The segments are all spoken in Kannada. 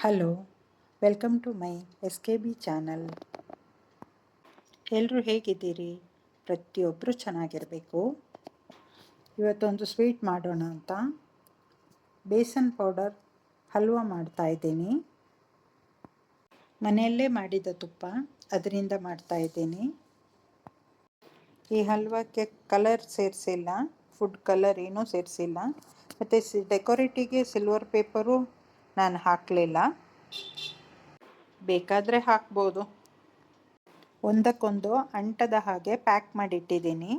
Hello, welcome to my S K B channel. ಎಲ್ಲರೂ ಹೇಗಿದ್ದೀರಿ? ಪ್ರತಿಯೊಬ್ಬರು ಚೆನ್ನಾಗಿರಬೇಕು. ಇವತ್ತೊಂದು ಸ್ವೀಟ್ ಮಾಡೋಣ ಅಂತ ಬೇಸನ್ ಪೌಡರ್ ಹಲ್ವಾ ಮಾಡ್ತಾಯಿದ್ದೀನಿ. ಮನೆಯಲ್ಲೇ ಮಾಡಿದ ತುಪ್ಪ, ಅದರಿಂದ ಮಾಡ್ತಾಯಿದ್ದೀನಿ. ಈ ಹಲ್ವಕ್ಕೆ ಕಲರ್ ಸೇರಿಸಿಲ್ಲ, ಫುಡ್ ಕಲರ್ ಏನೂ ಸೇರಿಸಿಲ್ಲ. ಮತ್ತು ಡೆಕೋರೇಟಿಗೆ ಸಿಲ್ವರ್ ಪೇಪರು ನಾನು ಹಾಕಲಿಲ್ಲ. ಬೇಕಾದರೆ ಹಾಕ್ಬೋದು. ಒಂದಕ್ಕೊಂದು ಅಂಟದ ಹಾಗೆ ಪ್ಯಾಕ್ ಮಾಡಿಟ್ಟಿದ್ದೀನಿ.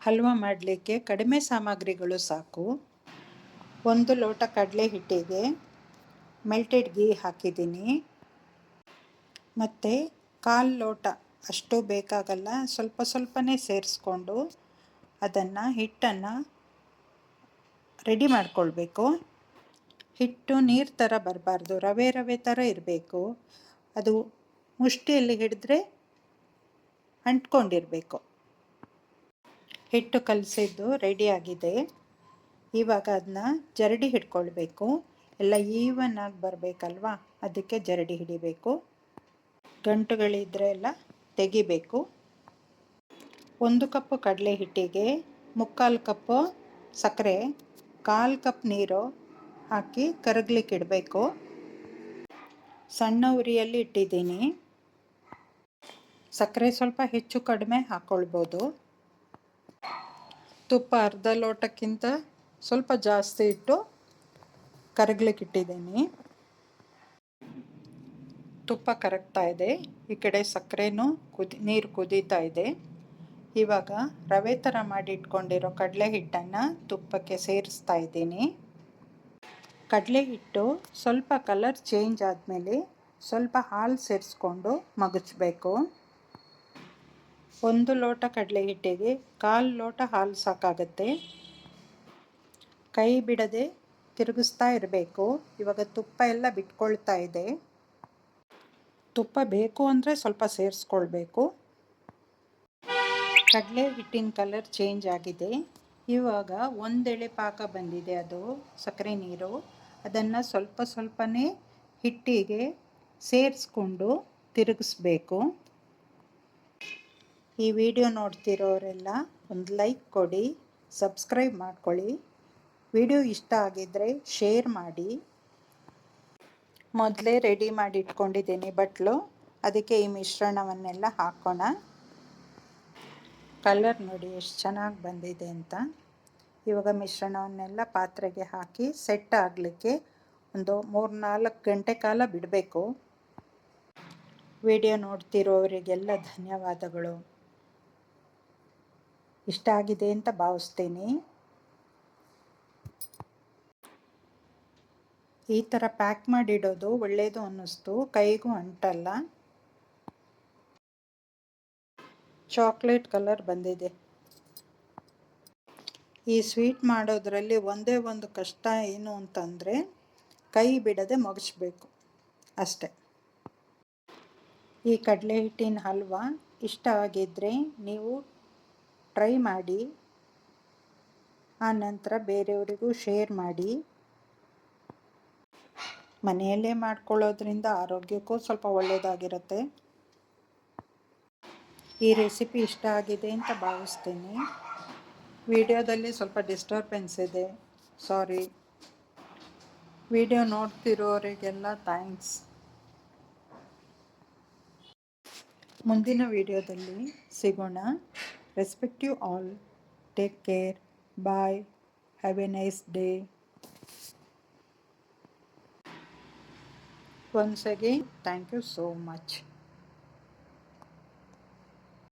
ಹಲ್ವಾ ಮಾಡಲಿಕ್ಕೆ ಕಡಿಮೆ ಸಾಮಗ್ರಿಗಳು ಸಾಕು. 1 ಲೋಟ ಕಡಲೆ ಹಿಟ್ಟಿಗೆ ಮೆಲ್ಟೆಡ್ ಘೀ ಹಾಕಿದ್ದೀನಿ. ಮತ್ತು 1/4 ಲೋಟ ಅಷ್ಟು ಬೇಕಾಗಲ್ಲ, ಸ್ವಲ್ಪ ಸ್ವಲ್ಪನೇ ಸೇರಿಸ್ಕೊಂಡು ಹಿಟ್ಟನ್ನು ರೆಡಿ ಮಾಡಿಕೊಳ್ಬೇಕು. ಹಿಟ್ಟು ನೀರು ಥರ ಬರಬಾರ್ದು, ರವೆ ರವೆ ಥರ ಇರಬೇಕು. ಅದು ಮುಷ್ಟಿಯಲ್ಲಿ ಹಿಡಿದ್ರೆ ಅಂಟ್ಕೊಂಡಿರಬೇಕು. ಹಿಟ್ಟು ಕಲಸಿದ್ದು ರೆಡಿಯಾಗಿದೆ. ಇವಾಗ ಅದನ್ನ ಜರಡಿ ಹಿಡ್ಕೊಳ್ಬೇಕು. ಎಲ್ಲ ಈವನ್ ಆಗಿ ಬರಬೇಕಲ್ವಾ, ಅದಕ್ಕೆ ಜರಡಿ ಹಿಡಿಬೇಕು. ಗಂಟುಗಳಿದ್ರೆ ಎಲ್ಲ ತೆಗಿಬೇಕು. 1 ಕಪ್ಪು ಕಡಲೆ ಹಿಟ್ಟಿಗೆ 3/4 ಕಪ್ಪು ಸಕ್ಕರೆ, 1/4 ಕಪ್ ನೀರು ಹಾಕಿ ಕರಗ್ಲಿಕ್ಕೆ ಇಡಬೇಕು. ಸಣ್ಣ ಉರಿಯಲ್ಲಿ ಇಟ್ಟಿದ್ದೀನಿ. ಸಕ್ಕರೆ ಸ್ವಲ್ಪ ಹೆಚ್ಚು ಕಡಿಮೆ ಹಾಕ್ಕೊಳ್ಬೋದು. ತುಪ್ಪ 1/2 ಲೋಟಕ್ಕಿಂತ ಸ್ವಲ್ಪ ಜಾಸ್ತಿ ಇಟ್ಟು ಕರಗ್ಲಿಕ್ಕೆ ಇಟ್ಟಿದ್ದೀನಿ. ತುಪ್ಪ ಕರಗ್ತಾ ಇದೆ, ಈ ಕಡೆ ಸಕ್ಕರೆನೂ ನೀರು ಕುದೀತಾ ಇದೆ. ಇವಾಗ ರವೆ ಥರ ಮಾಡಿ ಇಟ್ಕೊಂಡಿರೋ ಕಡಲೆ ಹಿಟ್ಟನ್ನು ತುಪ್ಪಕ್ಕೆ ಸೇರಿಸ್ತಾ ಇದ್ದೀನಿ. ಕಡಲೆ ಹಿಟ್ಟು ಸ್ವಲ್ಪ ಕಲರ್ ಚೇಂಜ್ ಆದಮೇಲೆ ಸ್ವಲ್ಪ ಹಾಲು ಸೇರಿಸ್ಕೊಂಡು ಮಗಚಬೇಕು. 1 ಲೋಟ ಕಡಲೆ ಹಿಟ್ಟಿಗೆ 1/4 ಲೋಟ ಹಾಲು ಸಾಕಾಗುತ್ತೆ. ಕೈ ಬಿಡದೆ ತಿರುಗಿಸ್ತಾ ಇರಬೇಕು. ಇವಾಗ ತುಪ್ಪ ಎಲ್ಲ ಬಿಟ್ಕೊಳ್ತಾ ಇದೆ. ತುಪ್ಪ ಬೇಕು ಅಂದರೆ ಸ್ವಲ್ಪ ಸೇರಿಸ್ಕೊಳ್ಬೇಕು. ಕಡಲೆ ಹಿಟ್ಟಿನ ಕಲರ್ ಚೇಂಜ್ ಆಗಿದೆ. ಇವಾಗ 1 ಎಳೆ ಪಾಕ ಬಂದಿದೆ, ಅದು ಸಕ್ಕರೆ ನೀರು. ಅದನ್ನು ಸ್ವಲ್ಪ ಸ್ವಲ್ಪನೇ ಹಿಟ್ಟಿಗೆ ಸೇರಿಸ್ಕೊಂಡು ತಿರುಗಿಸ್ಬೇಕು. ಈ ವಿಡಿಯೋ ನೋಡ್ತಿರೋರೆಲ್ಲ ಒಂದು ಲೈಕ್ ಕೊಡಿ, ಸಬ್ಸ್ಕ್ರೈಬ್ ಮಾಡ್ಕೊಳ್ಳಿ. ವಿಡಿಯೋ ಇಷ್ಟ ಆಗಿದ್ದರೆ ಶೇರ್ ಮಾಡಿ. ಮೊದಲೇ ರೆಡಿ ಮಾಡಿ ಇಟ್ಕೊಂಡಿದ್ದೀನಿ ಬಟ್ಲು, ಅದಕ್ಕೆ ಈ ಮಿಶ್ರಣವನ್ನೆಲ್ಲ ಹಾಕೋಣ. ಕಲರ್ ನೋಡಿ ಎಷ್ಟು ಚೆನ್ನಾಗಿ ಬಂದಿದೆ ಅಂತ. ಇವಾಗ ಮಿಶ್ರಣವನ್ನೆಲ್ಲ ಪಾತ್ರೆಗೆ ಹಾಕಿ ಸೆಟ್ ಆಗಲಿಕ್ಕೆ ಒಂದು 3-4 ಗಂಟೆ ಕಾಲ ಬಿಡಬೇಕು. ವಿಡಿಯೋ ನೋಡ್ತಿರೋರಿಗೆಲ್ಲ ಧನ್ಯವಾದಗಳು. ಇಷ್ಟ ಆಗಿದೆ ಅಂತ ಭಾವಿಸ್ತೀನಿ. ಈ ಥರ ಪ್ಯಾಕ್ ಮಾಡಿಡೋದು ಒಳ್ಳೆಯದು ಅನ್ನಿಸ್ತು, ಕೈಗೂ ಅಂಟಲ್ಲ. ಚಾಕ್ಲೇಟ್ ಕಲರ್ ಬಂದಿದೆ. ಈ ಸ್ವೀಟ್ ಮಾಡೋದ್ರಲ್ಲಿ ಒಂದೇ ಒಂದು ಕಷ್ಟ ಏನು ಅಂತಂದರೆ ಕೈ ಬಿಡದೆ ಮಗಚಬೇಕು ಅಷ್ಟೆ. ಈ ಕಡಲೆ ಹಿಟ್ಟಿನ ಹಲ್ವಾ ಇಷ್ಟ ಆಗಿದ್ದರೆ ನೀವು ಟ್ರೈ ಮಾಡಿ, ಆನಂತರ ಬೇರೆಯವರಿಗೂ ಶೇರ್ ಮಾಡಿ. ಮನೆಯಲ್ಲೇ ಮಾಡ್ಕೊಳ್ಳೋದ್ರಿಂದ ಆರೋಗ್ಯಕ್ಕೂ ಸ್ವಲ್ಪ ಒಳ್ಳೆಯದಾಗಿರುತ್ತೆ. ಈ ರೆಸಿಪಿ ಇಷ್ಟ ಆಗಿದೆ ಅಂತ ಭಾವಿಸ್ತೀನಿ. ವಿಡಿಯೋದಲ್ಲಿ ಸ್ವಲ್ಪ ಡಿಸ್ಟರ್ಬೆನ್ಸ್ ಇದೆ, ಸಾರಿ. Video ನೋಡ್ತಿರೋರಿಗೆಲ್ಲ thanks. ಮುಂದಿನ ವಿಡಿಯೋದಲ್ಲಿ ಸಿಗೋಣ. Respect you all. Take care. Bye. Have a nice day. Once again, thank you so much.